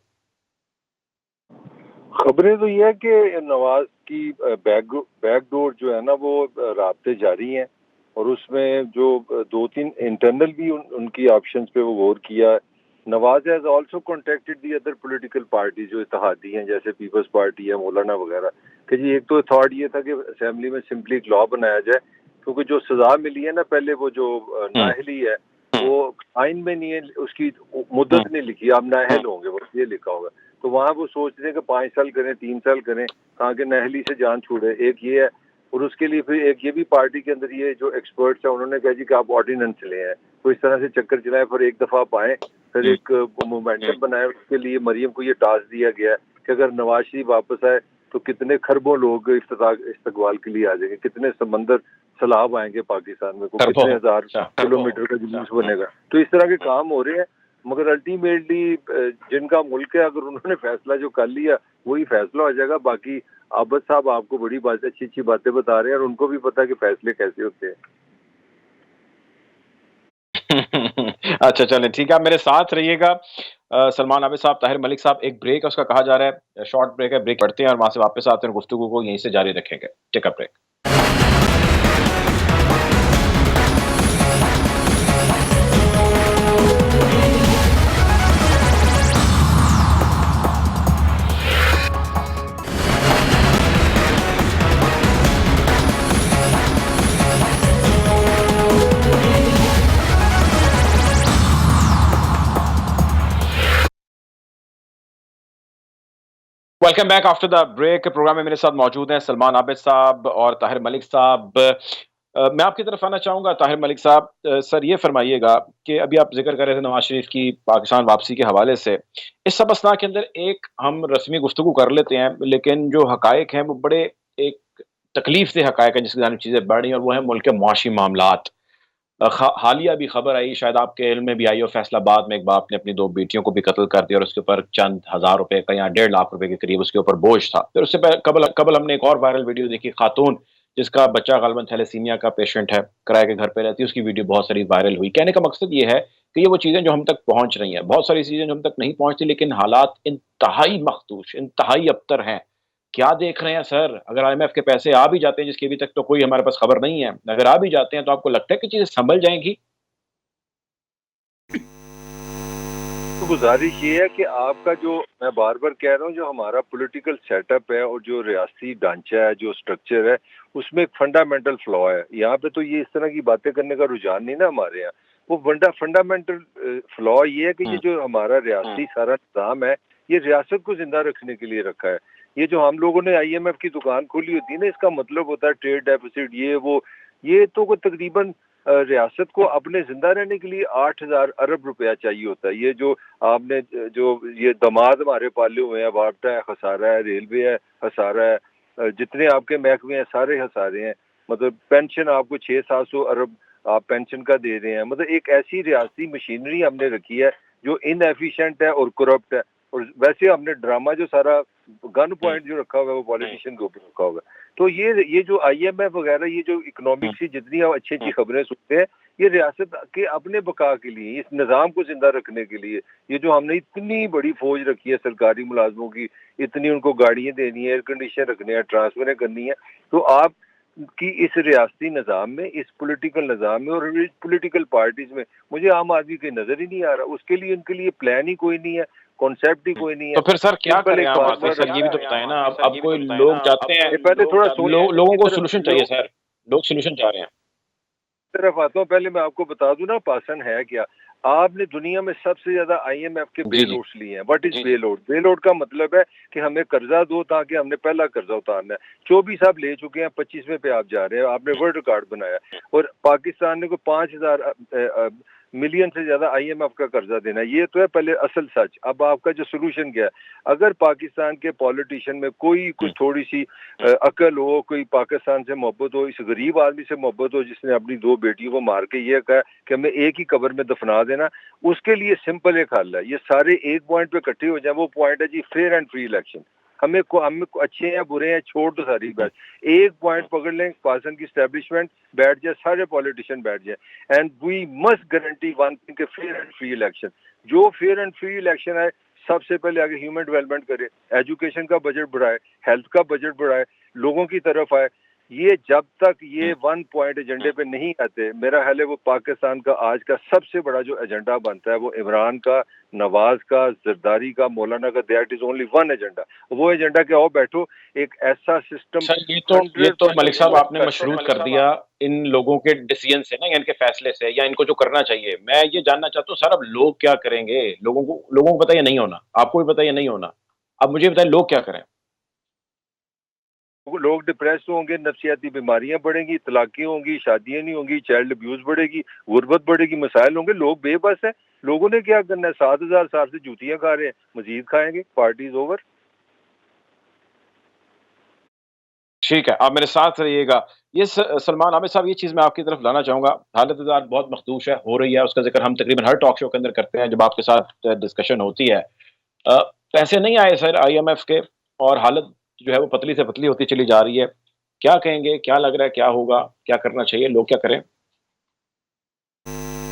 खबरें तो ये है कि नवाज की बैकडोर जो है ना वो राब्ते जारी हैं, और उसमें जो 2-3 इंटरनल भी उनकी ऑप्शंस पे वो गौर किया। Nawaz has also contacted the other political party जो इत्तेहादी हैं, जैसे पीपल्स पार्टी है, मौलाना वगैरह, कि जी एक तो थॉट ये था कि असेंबली में सिंपली एक लॉ बनाया जाए, क्योंकि जो सजा मिली है ना पहले, वो जो नाहली है वो आइन में नहीं है, उसकी मुद्दत नहीं लिखी, आप नाहल होंगे बस ये लिखा होगा। तो वहाँ वो सोच रहे हैं कि 5 साल करें, 3 साल करें, कहाँ के नाहली से जान छूटे, एक ये है। और उसके लिए फिर एक ये भी पार्टी के अंदर ये जो एक्सपर्ट्स हैं उन्होंने कहा जी कि आप ऑर्डिनेंस ले हैं, तो इस तरह से चक्कर चलाए, फिर एक दफ़ा आप आए, फिर एक मोमेंटम बनाया। उसके लिए मरियम को ये टास्क दिया गया कि अगर नवाज शरीफ वापस आए तो कितने खरबों लोग इस्तकबाल के लिए आ जाएंगे, कितने समंदर सैलाब आएंगे पाकिस्तान में, कितने 1000 किलोमीटर का जुलूस बनेगा। तो इस तरह के काम हो रहे हैं, मगर अल्टीमेटली जिनका मुल्क है, अगर उन्होंने फैसला जो कर लिया वही फैसला हो जाएगा। बाकी आबद साहब आपको बड़ी बात अच्छी अच्छी बातें बता रहे हैं, और उनको भी पता है कि फैसले कैसे होते हैं। अच्छा चलें, ठीक है, आप मेरे साथ रहिएगा। सलमान आबिद साहब, ताहिर मलिक साहब, एक ब्रेक है उसका कहा जा रहा है, शॉर्ट ब्रेक है, ब्रेक पढ़ते हैं और वहां से वापस आते हैं, गुफ्तगू को यहीं से जारी रखेंगे। Take a break. Welcome back after the break. Programme में मेरे साथ मौजूद हैं सलमान आबिद साहब और ताहिर मलिक साहब। मैं आपकी तरफ आना चाहूँगा ताहिर मलिक साहब। सर ये फरमाइएगा कि अभी आप ज़िक्र कर रहे थे नवाज़ शरीफ की पाकिस्तान वापसी के हवाले से। इस सब अथनाह के अंदर एक हम रस्मी गुफ्तगू कर लेते हैं, लेकिन जो हक़ाइक़ हैं वो बड़े एक तकलीफ़ से हक़ाइक़ हैं जिसकी जानिब चीज़ें बढ़ रही हैं, और वो है मुल्क के मुआशी मामलात। हालिया भी खबर आई, शायद आपके इल्म में भी आई हो, फैसलाबाद में एक बाप ने अपनी 2 बेटियों को भी कत्ल कर दिया और उसके ऊपर चंद हज़ार रुपए का या 1.5 लाख रुपए के करीब उसके ऊपर बोझ था। फिर उससे कबल कबल हमने एक और वायरल वीडियो देखी, खातून जिसका बच्चा ग़ालिबन थैलेसीमिया का पेशेंट है, किराए के घर पे रहती है, उसकी वीडियो बहुत सारी वायरल हुई। कहने का मकसद ये है कि ये वो चीज़ें जो हम तक पहुँच रही हैं, बहुत सारी चीज़ें जो हम तक नहीं पहुँचती, लेकिन हालात इंतहाई मखदूश, इंतहाई अबतर हैं। क्या देख रहे हैं सर? अगर IMF के पैसे आ भी जाते हैं, जिसकी अभी तक तो कोई हमारे पास खबर नहीं है, अगर आ भी जाते हैं तो आपको लगता है कि चीज़ें सँभल जाएँगी? तो गुजारिश ये है कि आपका जो, मैं बार बार कह रहा हूँ, जो हमारा पॉलिटिकल सेटअप है और जो रियासती ढांचा है, जो स्ट्रक्चर है, उसमें एक फंडामेंटल फ्लॉ है। यहाँ पे तो ये इस तरह की बातें करने का रुझान नहीं ना हमारे यहाँ। वो फंडामेंटल फ्लॉ ये है कि ये जो हमारा रियासती सारा निज़ाम है, ये रियासत को जिंदा रखने के लिए रखा है। ये जो हम लोगों ने IMF की दुकान खोली होती है ना, इसका मतलब होता है ट्रेड डेफिसिट, ये वो। ये तो कोई तकरीबन रियासत को अपने जिंदा रहने के लिए 8,000 अरब रुपया चाहिए होता है। ये जो आपने जो ये दामाद हमारे पाले हुए हैं, वापटा है, खसारा है, रेलवे है, खसारा है, जितने आपके महकमे हैं सारे खसारे हैं। मतलब पेंशन आपको 600-700 अरब आप पेंशन का दे रहे हैं। मतलब एक ऐसी रियासती मशीनरी हमने रखी है जो इनएफिशिएंट है और करप्ट है। और वैसे हमने ड्रामा जो सारा गन पॉइंट जो रखा हुआ है वो पॉलिटिशियन के ऊपर रखा हुआ है। तो ये जो IMF वगैरह, ये जो इकोनॉमिक्स की जितनी अच्छी अच्छी खबरें सुनते हैं, ये रियासत के अपने बका के लिए, इस निज़ाम को जिंदा रखने के लिए। ये जो हमने इतनी बड़ी फौज रखी है सरकारी मुलाजमों की, इतनी उनको गाड़ियां देनी है, एयर कंडीशन रखने हैं, ट्रांसफरें करनी है, तो आप कि इस रियासती निज़ाम में, इस पॉलिटिकल निज़ाम में और इस पॉलिटिकल पार्टीज में मुझे आम आदमी की नज़र ही नहीं आ रहा। उसके लिए उनके लिए प्लान ही कोई नहीं है, कॉन्सेप्ट ही कोई नहीं है। तो फिर सर क्या करें आम आदमी? सर ये भी तो बताएं ना। अब कोई लोग चाहते हैं, पहले थोड़ा लोगों को सोल्यूशन चाहिए सर, लोग सोल्यूशन चाह रहे हैं। तरफ आता हूँ। पहले मैं आपको बता दूं ना पासन है क्या। आपने दुनिया में सबसे ज्यादा IMF के बेल आउट्स लिए हैं। What is bail out? Bail out का मतलब है कि हमें कर्जा दो ताकि हमने पहला कर्जा उतारना है। 24 आप ले चुके हैं, 25वें पे आप जा रहे हैं। आपने वर्ल्ड रिकॉर्ड बनाया और पाकिस्तान ने को 5,000 मिलियन से ज्यादा IMF का कर्जा देना है। ये तो है पहले असल सच। अब आपका जो सोल्यूशन क्या है? अगर पाकिस्तान के पॉलिटिशियन में कोई कुछ थोड़ी सी अकल हो, कोई पाकिस्तान से मोहब्बत हो, इस गरीब आदमी से मोहब्बत हो जिसने अपनी 2 बेटियों को मार के ये कहा कि हमें एक ही कब्र में दफना देना, उसके लिए सिंपल एक हल है। ये सारे एक पॉइंट पे इकट्ठे हो जाए। वो पॉइंट है जी फेयर एंड फ्री इलेक्शन। हमें अच्छे हैं बुरे हैं छोड़ दो सारी बात। एक पॉइंट पकड़ लें, पाकिस्तान की स्टैब्लिशमेंट बैठ जाए, सारे पॉलिटिशियन बैठ जाए, and we must guarantee one thing के फेयर एंड फ्री इलेक्शन। जो फेयर एंड फ्री इलेक्शन है, सबसे पहले आगे ह्यूमन डेवलपमेंट करे, एजुकेशन का बजट बढ़ाए, हेल्थ का बजट बढ़ाए, लोगों की तरफ आए। ये जब तक ये 1 पॉइंट एजेंडे पे नहीं आते, मेरा ख्याल है वो पाकिस्तान का आज का सबसे बड़ा जो एजेंडा बनता है वो इमरान का, नवाज का, जरदारी का, मौलाना का, that is only one agenda. वो एजेंडा क्या हो, बैठो एक ऐसा सिस्टम। ये तो मलिक साहब आपने मशरूत कर दिया इन लोगों के डिसीजन से ना, या इनके फैसले से, या इनको जो करना चाहिए। मैं ये जानना चाहता हूँ सर, अब लोग क्या करेंगे? लोगों को पता ये नहीं होना, आपको भी पता ये नहीं होना। अब मुझे बताइए लोग क्या करें? लोग डिप्रेस होंगे, नफ्सियाती बीमारियां बढ़ेंगी, तलाक़ें होंगी, शादियां नहीं होंगी, चाइल्ड अब्यूज बढ़ेगी, गुर्बत बढ़ेगी, मसाइल होंगे, लोग बेबस हैं। लोगों ने क्या करना है? 7,000 साल से जूतियां खा रहे हैं, मजीद खाएंगे। Party is over. ठीक है, आप मेरे साथ रहिएगा। ये सलमान आबिद साहब, ये चीज़ मैं आपकी तरफ लाना चाहूँगा। हालत-ए-ज़ात बहुत मखदूश है, हो रही है, उसका ज़िक्र हम तकरीबन हर टॉक शो के अंदर करते हैं जब आपके साथ डिस्कशन होती है। पैसे नहीं आए सर IMF के, और हालत जो है वो पतली से पतली होती चली जा रही है। क्या कहेंगे? क्या लग रहा है क्या होगा? क्या करना चाहिए? लोग क्या करें?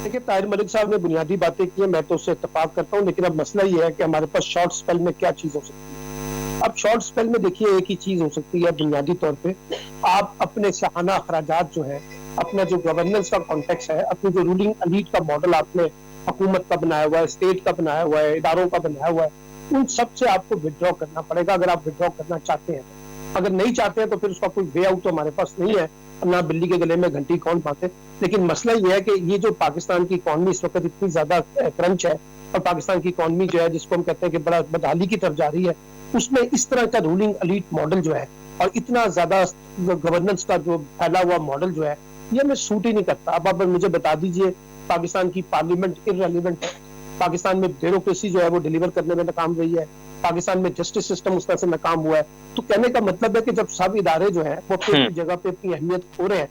देखिए, ताहिर मलिक साहब ने बुनियादी बातें की हैं, मैं तो उससे इत्तेफाक करता हूँ, लेकिन अब मसला ये है कि हमारे पास शॉर्ट स्पेल में क्या चीज़ हो सकती है। अब शॉर्ट स्पेल में देखिए एक ही चीज़ हो सकती है बुनियादी तौर पे। आप अपने शाहाना अखराजात जो है, अपना जो गवर्नेंस का कॉन्टेक्स्ट है, अपनी जो रूलिंग एलीट का मॉडल आपने हुकूमत का बनाया हुआ है, स्टेट का बनाया हुआ है, इदारों का बनाया हुआ है, उन सब से आपको विड्रॉ करना पड़ेगा अगर आप विड्रॉ करना चाहते हैं। अगर नहीं चाहते हैं तो फिर उसका कोई वे आउट तो हमारे पास नहीं है, ना बिल्ली के गले में घंटी कौन बांधे। लेकिन मसला ये है कि ये जो पाकिस्तान की इकॉनमी इस वक्त इतनी ज्यादा क्रंच है, और पाकिस्तान की इकॉनमी जो है, जिसको हम कहते हैं कि बड़ा बदहाली की तरफ जा रही है, उसमें इस तरह का रूलिंग एलीट मॉडल जो है और इतना ज्यादा गवर्नेंस का जो फैला हुआ मॉडल जो है, ये हमें सूट ही नहीं करता। अब आप मुझे बता दीजिए, पाकिस्तान की पार्लियामेंट इररेलेवेंट है, पाकिस्तान में ब्यूरोक्रेसी जो है वो डिलीवर करने में नाकाम रही है, पाकिस्तान में जस्टिस सिस्टम उस तरह से नाकाम हुआ है। तो कहने का मतलब है कि जब सब इदारे जो है वो अपनी जगह पे अपनी अहमियत खो रहे हैं,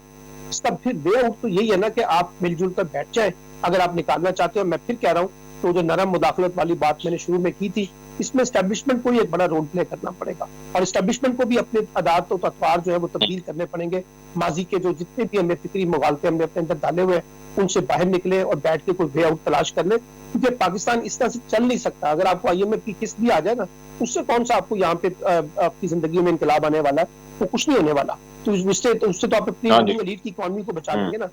इसका फिर वे आउट तो यही है ना कि आप मिलजुल कर बैठ जाए अगर आप निकालना चाहते हो। मैं फिर कह रहा हूँ, तो जो नरम मुदाखलत वाली बात मैंने शुरू में की थी, इसमें एस्टेब्लिशमेंट को ही एक बड़ा रोल प्ले करना पड़ेगा और एस्टेब्लिशमेंट को भी अपने आदात और अतवार जो है वो तब्दील करने पड़ेंगे। माजी के जो जितने भी हमें फिक्री मुगालते हमने अपने अंदर डाले हुए हैं, उनसे बाहर निकले और बैठ के कोई वे आउट तलाश कर ले, क्योंकि पाकिस्तान इस तरह से चल नहीं सकता। अगर आपको IMF की किस्त भी आ जाए ना, उससे कौन सा आपको यहाँ पे आपकी जिंदगी में इनकलाब आने वाला है, वो कुछ नहीं होने वाला। तो उससे तो आप अपनी एलीट की इकॉनमी को बचा लेंगे ना।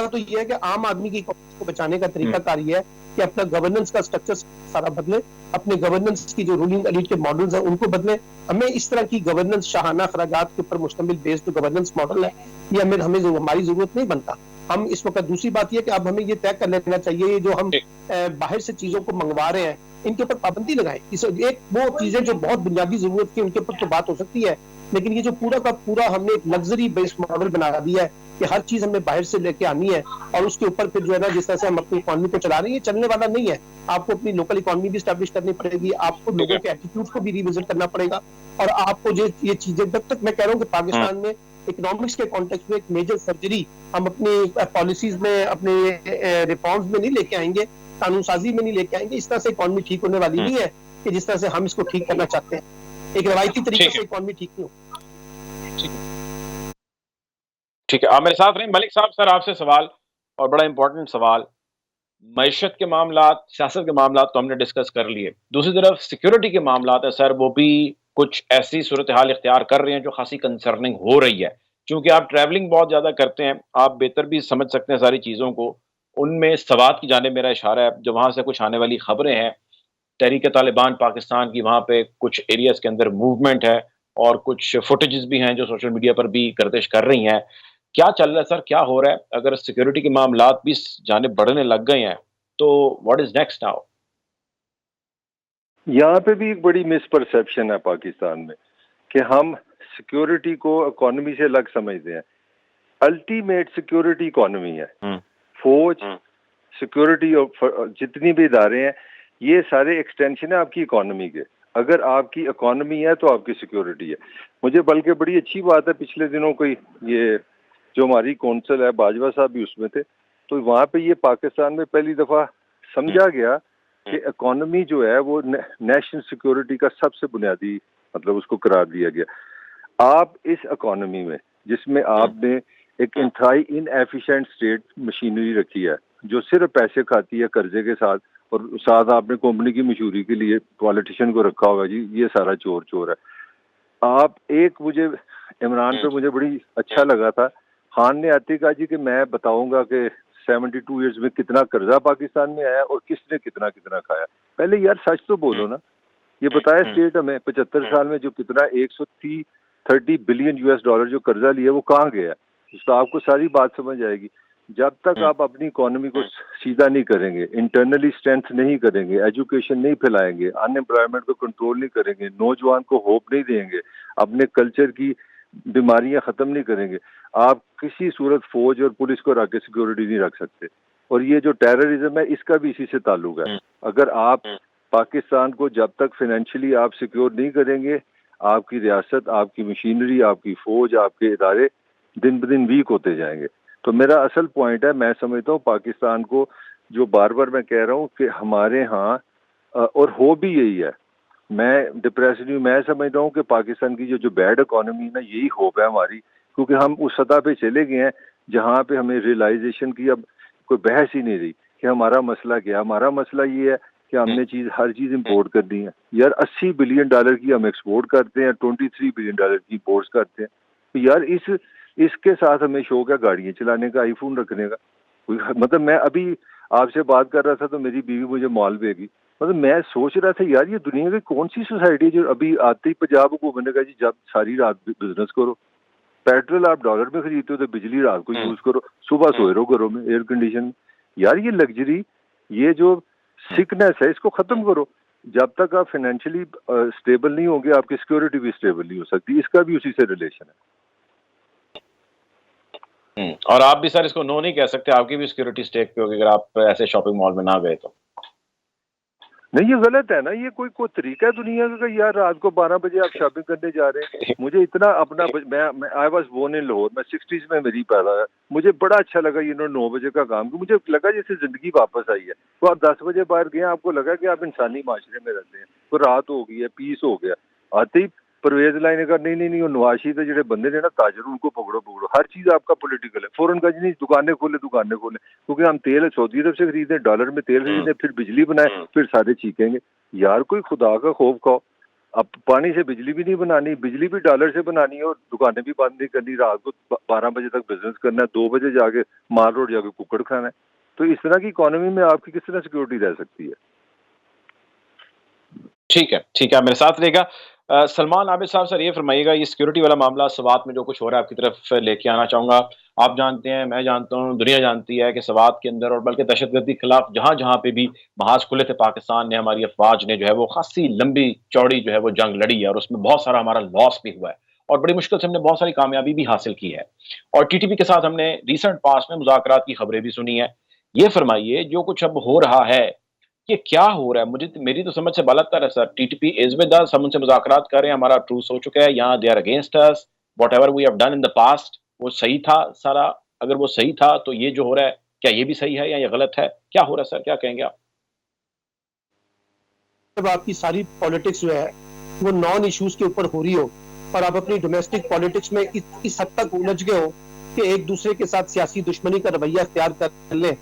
तो ये है कि आम आदमी की इकॉनमी को बचाने का तरीका कार ये है कि अपना गवर्नेंस का स्ट्रक्चर सारा बदले, अपने गवर्नेंस की जो रूलिंग एलीट के मॉडल्स हैं उनको बदले। हमें इस तरह की गवर्नेंस शाहाना खराजात के ऊपर मुश्तमिल बेस्ड जो गवर्नेंस मॉडल है, ये हमें हमारी जरूरत नहीं बनता। हम इस वक्त दूसरी बात यह कि अब हमें ये तय कर लेना चाहिए, ये जो हम बाहर से चीजों को मंगवा रहे हैं, इनके ऊपर पाबंदी लगाएं। एक वो चीजें जो बहुत बुनियादी जरूरत की, उनके ऊपर तो बात हो सकती है, लेकिन ये जो पूरा का पूरा हमने एक लग्जरी बेस्ड मॉडल बना दिया है कि हर चीज हमें बाहर से लेके आनी है और उसके ऊपर फिर जो है ना, जिस तरह से हम अपनी इकॉनमी को चला रहे हैं, ये चलने वाला नहीं है। आपको अपनी लोकल इकॉनमी भी स्टैब्लिश करनी पड़ेगी, आपको लोगों के एटीट्यूड को भी रिविजिट करना पड़ेगा और आपको जो ये चीजें, जब तक मैं कह रहा हूँ कि पाकिस्तान में इकोनॉमिक्स के कॉन्टेक्स्ट में एक मेजर सर्जरी हम अपनी पॉलिसीज में, अपने रिफॉर्म्स में नहीं लेके आएंगे, कानून साजी में नहीं लेके आएंगे, इस तरह से इकॉनमी ठीक होने वाली नहीं है कि जिस तरह से हम इसको ठीक करना चाहते हैं। एक रवायती तरीके से इकॉनमी ठीक नहीं हो। ठीक है, आप मेरे साथ रहे। मलिक साहब, सर आपसे सवाल, और बड़ा इंपॉर्टेंट सवाल। मईशत के मामलात, सियासत के मामलात तो हमने डिस्कस कर लिए, दूसरी तरफ सिक्योरिटी के मामलात है सर, वो भी कुछ ऐसी सूरत हाल इख्तियार कर रहे हैं जो खासी कंसर्निंग हो रही है। क्योंकि आप ट्रैवलिंग बहुत ज़्यादा करते हैं, आप बेहतर भी समझ सकते हैं सारी चीज़ों को। उनमें सवात की जानिब मेरा इशारा है, जो वहाँ से कुछ आने वाली खबरें हैं, तहरीक तालिबान पाकिस्तान की वहाँ पे कुछ एरियाज़ के अंदर मूवमेंट है और कुछ फुटेजेस भी हैं जो सोशल मीडिया पर भी गर्दिश कर रही हैं। क्या चल रहा है सर, क्या हो रहा है? अगर सिक्योरिटी के मामलात भी इस जानिब बढ़ने लग गए हैं, तो व्हाट इज नेक्स्ट नाउ? यहाँ पे भी एक बड़ी मिसपरसेप्शन है पाकिस्तान में कि हम सिक्योरिटी को इकोनॉमी से अलग समझते हैं। अल्टीमेट सिक्योरिटी इकोनॉमी है। फौज, सिक्योरिटी और जितनी भी इदारे हैं, ये सारे एक्सटेंशन है आपकी इकोनॉमी के। अगर आपकी इकोनॉमी है तो आपकी सिक्योरिटी है। मुझे बल्कि बड़ी अच्छी बात है, पिछले दिनों कोई ये जो हमारी कौंसल है, बाजवा साहब भी उसमें थे, तो वहाँ पे ये पाकिस्तान में पहली दफा समझा गया कि इकोनॉमी जो है वो नेशनल सिक्योरिटी का सबसे बुनियादी मतलब उसको करार दिया गया। आप इस इकोनॉमी में जिसमें आपने एक इंतहाई इनएफिशिएंट स्टेट मशीनरी रखी है जो सिर्फ पैसे खाती है कर्जे के साथ, और साथ आपने कंपनी की मशहूरी के लिए पॉलिटिशियन को रखा होगा, जी ये सारा चोर चोर है। आप एक, मुझे इमरान पे मुझे बड़ी अच्छा लगा था, खान ने आते कहा जी कि मैं बताऊंगा कि 72 ईयर्स में कितना कर्जा पाकिस्तान में आया और किसने कितना कितना खाया। पहले यार सच तो बोलो ना, ये बताया स्टेट हमें 75 साल में जो कितना 130 बिलियन US डॉलर जो कर्जा लिया वो कहाँ गया, तो आपको सारी बात समझ आएगी। जब तक आप अपनी इकोनॉमी को सीधा नहीं करेंगे, इंटरनली स्ट्रेंथ नहीं करेंगे, एजुकेशन नहीं फैलाएंगे, अनएम्प्लॉयमेंट को कंट्रोल नहीं करेंगे, नौजवान को होप नहीं देंगे, अपने कल्चर की बीमारियां खत्म नहीं करेंगे, आप किसी सूरत फौज और पुलिस को रख के सिक्योरिटी नहीं रख सकते। और ये जो टेररिज्म है इसका भी इसी से ताल्लुक है। अगर आप पाकिस्तान को जब तक फाइनेंशियली आप सिक्योर नहीं करेंगे, आपकी रियासत, आपकी मशीनरी, आपकी फौज, आपके इदारे दिन ब दिन वीक होते जाएंगे। तो मेरा असल पॉइंट है, मैं समझता हूँ पाकिस्तान को, जो बार बार मैं कह रहा हूँ कि हमारे यहाँ और हो भी यही है, मैं डिप्रेस नहीं, मैं समझता हूँ कि पाकिस्तान की जो बैड इकोनॉमी ना, यही होप है हमारी, क्योंकि हम उस सतह पे चले गए हैं जहाँ पे हमें रियलाइजेशन की अब कोई बहस ही नहीं रही कि हमारा मसला क्या। हमारा मसला ये है कि हमने हर चीज इंपोर्ट कर दी है। यार 80 बिलियन डॉलर की हम एक्सपोर्ट करते हैं, 23 बिलियन डॉलर की इंपोर्ट करते हैं। तो यार इसके साथ हमें शौक है गाड़ियाँ चलाने का, आईफोन रखने का। मतलब मैं अभी आपसे बात कर रहा था तो मेरी बीवी मुझे मॉल भेजी, मतलब मैं सोच रहा था यार ये दुनिया की कौन सी सोसाइटी जो अभी आते ही पंजाब हुकूमत का जी जब सारी रात बिजनेस करो, पेट्रोल आप डॉलर में खरीदते हो तो बिजली रात को यूज करो, सुबह सोए रहो घरों में एयर कंडीशन। यार ये लग्जरी, ये जो सिकनेस है, इसको खत्म करो। जब तक आप फाइनेंशियली स्टेबल नहीं होंगे, आपकी सिक्योरिटी भी स्टेबल नहीं हो सकती। इसका भी उसी से रिलेशन है। और आप भी सर इसको नो नहीं कह सकते, आपकी भी सिक्योरिटी स्टेक पे होगी अगर आप ऐसे शॉपिंग मॉल में ना गए तो। नहीं, ये गलत है ना। ये कोई तरीका है दुनिया का? यार रात को 12 बजे आप शॉपिंग करने जा रहे हैं। मुझे इतना अपना मैं I was born in Lahore, मैं 60s में मेरी पैदा है। मुझे बड़ा अच्छा लगा ये 9 बजे का काम, मुझे लगा जैसे जिंदगी वापस आई है। तो आप 10 बजे बाहर गए, आपको लगा कि आप इंसानी माशरे में रहते हैं। तो रात हो गई है, पीस हो गया। आते ही परवेज लाइन ने कहा नहीं नहीं नहीं, वो नवाज शरीफ के जो बंदे ने ना ताजर, उनको पकड़ो। हर चीज आपका पॉलिटिकल है। फौरन का जी नहीं, दुकानें खोले। क्योंकि हम तेल सऊदी अरब से खरीदे, डॉलर में तेल खरीदे, फिर बिजली बनाए, फिर सारे चीखेंगे। यार कोई खुदा का खौफ खाओ। अब पानी से बिजली भी नहीं बनानी, बिजली भी डॉलर से बनानी है, और दुकानें भी बंद नहीं करनी। रात को 12 बजे तक बिजनेस करना है, 2 बजे जाके माल रोड जाके कुकड़ खाना है। तो इस तरह की इकोनॉमी में आपकी किस तरह सिक्योरिटी रह सकती है? ठीक है, आप मेरे साथ रहेगा। सलमान आबिद साहब, सर ये फरमाइएगा, ये सिक्योरिटी वाला मामला सवात में जो कुछ हो रहा है, आपकी तरफ लेके आना चाहूंगा। आप जानते हैं, मैं जानता हूँ, दुनिया जानती है कि सवात के अंदर और बल्कि दहशतगर्दी के खिलाफ जहां जहां पे भी महाज खुले थे, पाकिस्तान ने, हमारी अफवाज ने जो है वो खासी लंबी चौड़ी जो है वो जंग लड़ी है, और उसमें बहुत सारा हमारा लॉस भी हुआ है और बड़ी मुश्किल से हमने बहुत सारी कामयाबी भी हासिल की है। और टीटीपी के साथ हमने रिसेंट पास्ट में मुज़ाकरात की खबरें भी सुनी है। ये फरमाइए, जो कुछ अब हो रहा है, ये क्या हो रहा है? मेरी तो समझ से बालातर है sir. TTP is with us, हम उनसे मुज़ाकरात कर रहे हैं, हमारा ट्रूस हो चुका है, यहाँ they are against us, whatever we have done in the past वो सही था सारा। अगर वो सही था तो ये जो हो रहा है, क्या ये भी सही है या ये गलत है? क्या हो रहा है सर, क्या कहेंगे आप? जब आपकी सारी पॉलिटिक्स जो है वो नॉन इश्यूज के ऊपर हो रही हो, और आप अपनी डोमेस्टिक पॉलिटिक्स में इस हद तक उलझ गए हो कि एक दूसरे के साथ सियासी दुश्मनी का रवैया अख्तियार कर लें,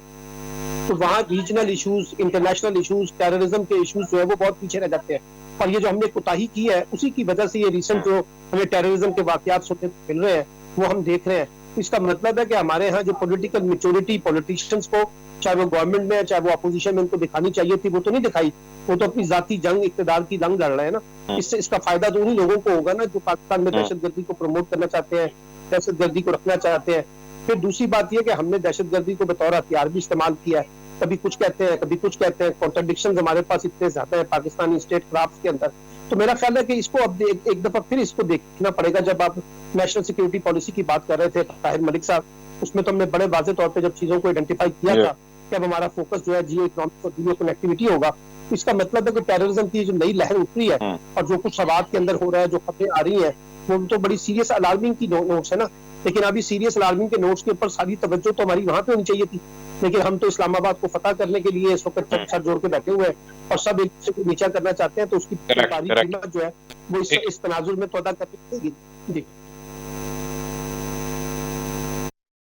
तो वहाँ regional issues, international issues, terrorism के इश्यूज जो है वो बहुत पीछे रह जाते हैं। और ये जो हमने कोताही की है, उसी की वजह से ये रिसेंट जो हमें टेररिज्म के वाकयात सुनने को मिल रहे हैं वो हम देख रहे हैं। इसका मतलब है कि हमारे यहाँ जो पॉलिटिकल मेच्योरिटी पॉलिटिशियंस को, चाहे वो गवर्नमेंट में है चाहे वो अपोजिशन में, उनको दिखानी चाहिए थी, वो तो नहीं दिखाई। वो तो अपनी जाती जंग, इक्तदार की जंग लड़ रहे हैं ना। इससे इसका फायदा तो उन्हीं लोगों को होगा ना जो पाकिस्तान में दहशतगर्दी को प्रमोट करना चाहते हैं, दहशतगर्दी को रखना चाहते हैं। फिर दूसरी बात यह कि हमने दहशतगर्दी को बतौर हथियार भी इस्तेमाल किया है। कभी कुछ कहते हैं, कभी कुछ कहते हैं। कॉन्ट्रडिक्शन हमारे पास इतने ज्यादा है पाकिस्तानी स्टेट क्राफ्ट के अंदर। तो मेरा ख्याल है कि इसको अब एक दफा फिर इसको देखना पड़ेगा। जब आप नेशनल सिक्योरिटी पॉलिसी की बात कर रहे थे ताहिर मलिक साहब, उसमें तो हमने बड़े वाजे तौर पे जब चीजों को आइडेंटिफाई किया था कि अब हमारा फोकस जो है जियो इकोनॉमिक और जियो कनेक्टिविटी होगा। इसका मतलब है कि टेररिज्म की जो नई लहर उठरी है और जो कुछ सवाल के अंदर हो रहा है, जो खबरें आ रही हैं, वो तो बड़ी सीरियस अलार्मिंग की नोट्स है ना। लेकिन अभी सीरियस अलार्मिंग के नोट्स के ऊपर सारी तवज्जो तो हमारी वहां पे होनी चाहिए थी। लेकिन हम तो इस्लामाबाद को फतह करने के लिए इस वक्त सर जोड़ के बैठे हुए हैं और सब एक दूसरे को नीचा करना चाहते हैं। तो उसकी कीमत जो है वो इस तनाजुर में तो अदा करनी पड़ेगी। जी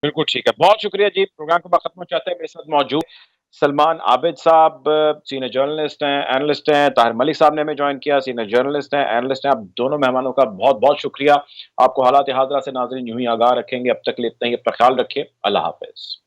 बिल्कुल ठीक है, बहुत शुक्रिया जी। प्रोग्राम को खत्म चाहते हैं। मेरे साथ मौजूद सलमान आबिद साहब, सीनियर जर्नलिस्ट हैं, एनालिस्ट हैं। ताहिर मलिक साहब ने हमें ज्वाइन किया, सीनियर जर्नलिस्ट हैं, एनालिस्ट हैं। आप दोनों मेहमानों का बहुत बहुत शुक्रिया। आपको हालात हाज़िरा से नाज़रीन यूं ही आगाह रखेंगे। अब तक के लिए इतना ही, अपना ख्याल रखिए। अल्लाह हाफ़िज़।